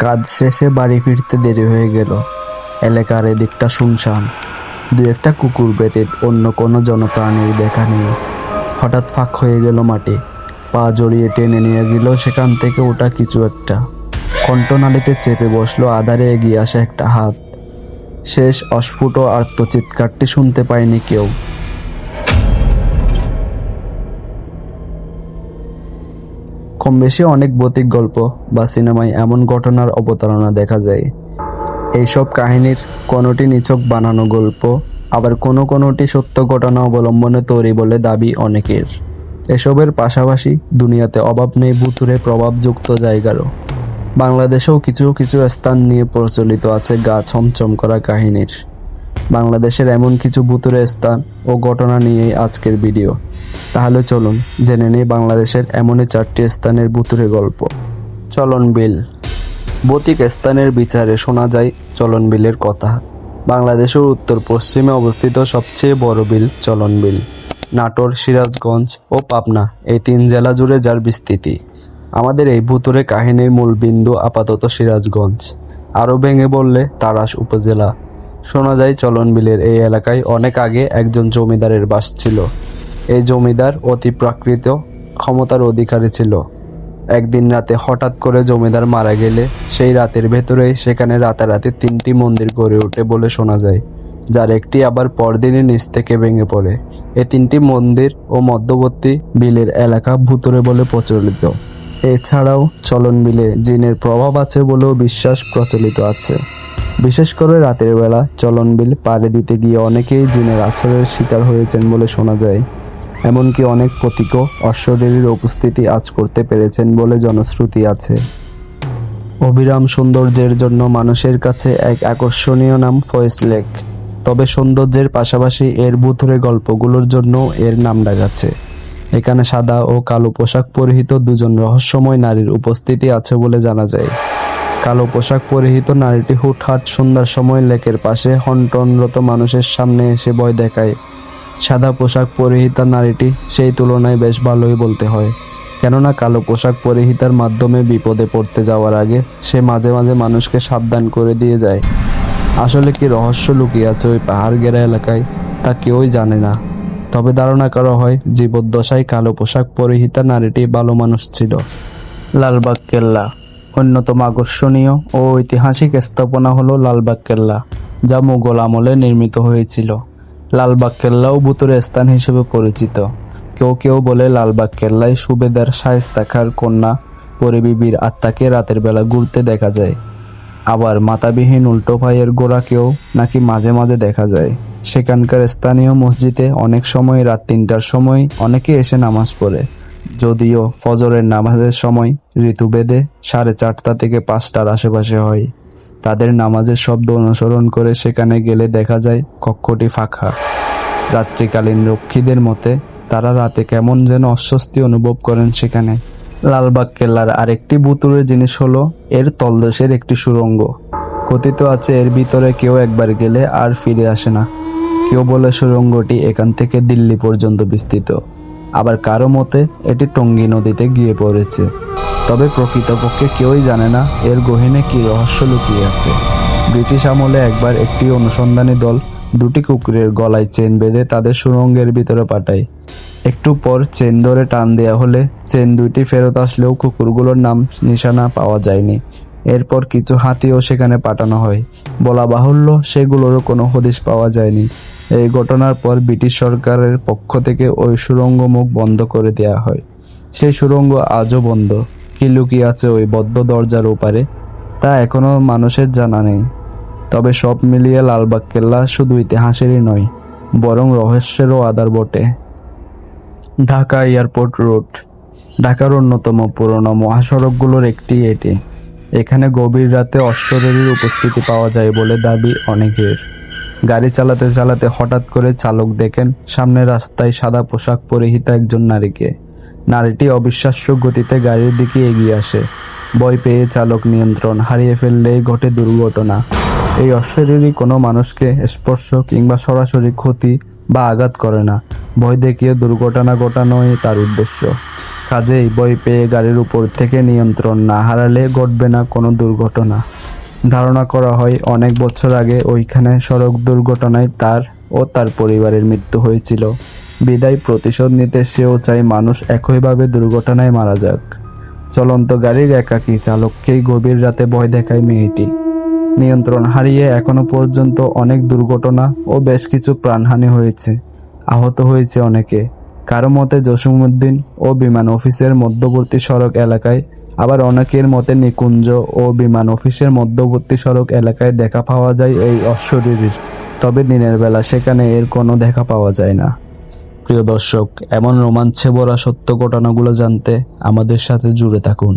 কাজ শেষে বাড়ি ফিরতে দেরি হয়ে গেল। এলাকার এদিকটা শুনশান, দু একটা কুকুর ব্যতীত অন্য কোনো জনপ্রাণীর দেখা নেই। হঠাৎ ফাঁক হয়ে গেল মাটি, পা জড়িয়ে টেনে নিয়ে গেল সেখান থেকে ওটা কিছু একটা। কণ্ঠনালীতে চেপে বসলো আধারে এগিয়ে আসা একটা হাত। শেষ অস্ফুট আর্তচিৎকারটি শুনতে পায়নি কেউ। কম বেশি অনেক ভৌতিক গল্প বা সিনেমায় এমন ঘটনার অবতারণা দেখা যায়। এইসব কাহিনীর কোনোটি নিছক বানানো গল্প, আবার কোনোটি সত্য ঘটনা অবলম্বনে তৈরি বলে দাবি অনেকের। এসবের পাশাপাশি দুনিয়াতে অভাব নেই ভুতুড়ে প্রভাবযুক্ত জায়গারও। বাংলাদেশেও কিছু কিছু স্থান নিয়ে প্রচলিত আছে গা ছমছম করা কাহিনীর। বাংলাদেশের এমন কিছু ভুতুড়ে স্থান ও ঘটনা নিয়েই আজকের ভিডিও। তাহলে চলুন জেনে নিই বাংলাদেশের এমনই 4টি স্থানের ভুতুড়ে গল্প। চলন বিল। ভৌতিক স্থানের বিচারে শোনা যায় চলন বিলের কথা। বাংলাদেশের উত্তর পশ্চিমে অবস্থিত সবচেয়ে বড় বিল চলন বিল। নাটোর, সিরাজগঞ্জ ও পাবনা এই 3 জেলা জুড়ে যার বিস্তৃতি। আমাদের এই ভুতুড়ে কাহিনীর মূল বিন্দু আপাতত সিরাজগঞ্জ, আরও ভেঙে বললে তাড়াশ উপজেলা। শোনা যায় চলন বিলের এই এলাকায় অনেক আগে একজন জমিদারের বাস ছিল। এই জমিদার অতি প্রাকৃত ক্ষমতার অধিকারী ছিল। একদিন রাতে হঠাৎ করে জমিদার মারা গেলে সেই রাতের ভেতরেই সেখানে রাতারাতি 3টি মন্দির গড়ে ওঠে বলে শোনা যায়, যার একটি আবার পরদিনই নিচ থেকে ভেঙে পড়ে। এই 3টি মন্দির ও মধ্যবর্তী বিলের এলাকা ভুতুড়ে বলে প্রচলিত। এছাড়াও চলন বিলে জিনের প্রভাব আছে বলেও বিশ্বাস প্রচলিত আছে। বিশেষ করে রাতের বেলা চলন বিল পাড়ে দিতে গিয়ে অনেকেই জিনের আছরের শিকার হয়েছেন বলে শোনা যায়। এমনকি অনেক পথিক অশ্বদেরীর উপস্থিতি আঁচ করতে পেরেছেন বলে জনশ্রুতি আছে। অবিরাম সৌন্দর্যের জন্য মানুষের কাছে এক আকর্ষণীয় নাম ফয়েজ লেক। তবে সৌন্দর্যের পাশাপাশি এর ভুতুড়ে গল্পগুলোর জন্য এর নাম ডাকাচ্ছে। এখানে সাদা ও কালো পোশাক পরিহিত 2জন রহস্যময় নারীর উপস্থিতি আছে বলে জানা যায়। কালো পোশাক পরিহিত নারীটি হুটহাট সন্ধ্যার সময় লেকের পাশে হন্টনরত মানুষের সামনে এসে ভয় দেখায়। সাদা পোশাক পরিহিতা নারীটি সেই তুলনায় বেশ ভালোই বলতে হয়, কেননা কালো পোশাক পরিহিতার মাধ্যমে বিপদে পড়তে যাওয়ার আগে সে মাঝে মাঝে মানুষকে সাবধান করে দিয়ে যায়। আসলে কি রহস্য লুকিয়ে আছে ওই পাহাড় ঘেরা এলাকায় তা কেউই জানে না। তবে ধারণা করা হয় জীবদ্দশায় কালো পোশাক পরিহিতা নারীটি ভালো মানুষ ছিল। লালবাগ কেল্লা। অন্যতম আকর্ষণীয় ও ঐতিহাসিক স্থাপনা হলো লালবাগ কেল্লা, যা মুঘল আমলে নির্মিত হয়েছিল। লালবাগ কেল্লাও ভুতুড়ে স্থান হিসেবে পরিচিত। কেউ কেউ বলে লালবাগ কেল্লায় সুবেদার শায়েস্তা খাঁর কন্যা পরিবিবির আত্মাকে রাতের বেলা ঘুরতে দেখা যায়। আবার মাথাবিহীন উল্টো পায়ের গোড়াকেও নাকি মাঝে মাঝে দেখা যায়। সেখানকার স্থানীয় মসজিদে অনেক সময় রাত 3টার সময় অনেকে এসে নামাজ পড়ে, যদিও ফজরের নামাজের সময় ঋতুভেদে 4:30 থেকে 5টার আশেপাশে হয়। তাদের নামাজের শব্দ অনুসরণ করে সেখানে গেলে দেখা যায় কক্ষটি ফাঁকা। রাত্রিকালীন রক্ষীদের মতে তারা রাতে কেমন যেন অস্বস্তি অনুভব করেন সেখানে। লালবাগ কেল্লার আরেকটি ভুতুড়ে জিনিস হলো এর তলদেশের একটি সুড়ঙ্গ। কথিত আছে এর ভিতরে কেউ একবার গেলে আর ফিরে আসে না। কেউ বলে সুড়ঙ্গটি এখান থেকে দিল্লি পর্যন্ত বিস্তৃত, আবার কারো মতে এটি টঙ্গী নদীতে গিয়ে পড়েছে। তবে প্রকৃতপক্ষে কেউই জানে না এর গহীনে কী রহস্য লুকিয়ে আছে। ব্রিটিশ আমলে একবার একটি অনুসন্ধানী দল 2টি কুকুরের গলায় চেন বেঁধে তাদের সুড়ঙ্গের ভিতরে পাঠায়। একটু পর চেন ধরে টান দেওয়া হলে চেন 2টি ফেরত আসলেও কুকুরগুলোর নাম নিশানা পাওয়া যায়নি। এরপর কিছু হাতিও সেখানে পাঠানো হয়। বলা বাহুল্য সেগুলোরও কোনো হদিশ পাওয়া যায়নি। এই ঘটনার পর ব্রিটিশ সরকারের পক্ষ থেকে ওই সুড়ঙ্গ মুখ বন্ধ করে দেওয়া হয়। সেই সুড়ঙ্গ আজও বন্ধ। কি লুকিয়ে আছে ওই বদ্ধ দরজার ওপারে তা এখনো মানুষের জানা নেই। তবে সব মিলিয়ে লালবাগ কেল্লা শুধু ইতিহাসেরই নয়, বরং রহস্যেরও আধার বটে। Dhaka airport road. ঢাকার অন্যতম পুরনো মহাসড়কগুলোর একটি এটি। এখানে গভীর রাতে অশ্বদেরীর উপস্থিতি পাওয়া যায় বলে দাবি অনেকের। গাড়ি চালাতে চালাতে হঠাৎ করে চালক দেখেন সামনে রাস্তায় সাদা পোশাক পরিহিতা একজন নারীকে। নারীটি অবিশ্বাস্য গতিতে গাড়ির দিকে এগিয়ে আসে। ভয় পেয়ে চালক নিয়ন্ত্রণ হারিয়ে ফেললেই ঘটে দুর্ঘটনা। এই অশ্বদেরী কোনো মানুষকে স্পর্শ কিংবা সরাসরি ক্ষতি বা আঘাত করে না। ভয় দেখিয়ে দুর্ঘটনা ঘটানোই তার উদ্দেশ্য। কাজেই ভয় পেয়ে গাড়ির উপর থেকে নিয়ন্ত্রণ না হারালে ঘটবে না কোনো দুর্ঘটনা। ধারণা করা হয় অনেক বছর আগে ওইখানে সড়ক দুর্ঘটনায় তার ও তার পরিবারের মৃত্যু হয়েছিল। বিদায় প্রতিশোধ নিতে সেও চায় মানুষ একইভাবে দুর্ঘটনায় মারা যাক। চলন্ত গাড়ির একাকী চালককেই গভীর রাতে ভয় দেখায় মেয়েটি। নিয়ন্ত্রণ হারিয়ে এখনো পর্যন্ত অনেক দুর্ঘটনা ও বেশ কিছু প্রাণহানি হয়েছে, আহত হয়েছে অনেকে। কারো মতে জসীমউদ্দিন ও বিমান অফিসের মধ্যবর্তী সড়ক এলাকায়, আবার অনেকের মতে নিকুঞ্জ ও বিমান অফিসের মধ্যবর্তী সড়ক এলাকায় দেখা পাওয়া যায় এই অশরীরীর। তবে দিনের বেলা সেখানে এর কোনো দেখা পাওয়া যায় না। প্রিয় দর্শক, এমন রোমাঞ্চে ভরা সত্য ঘটনাগুলো জানতে আমাদের সাথে জুড়ে থাকুন।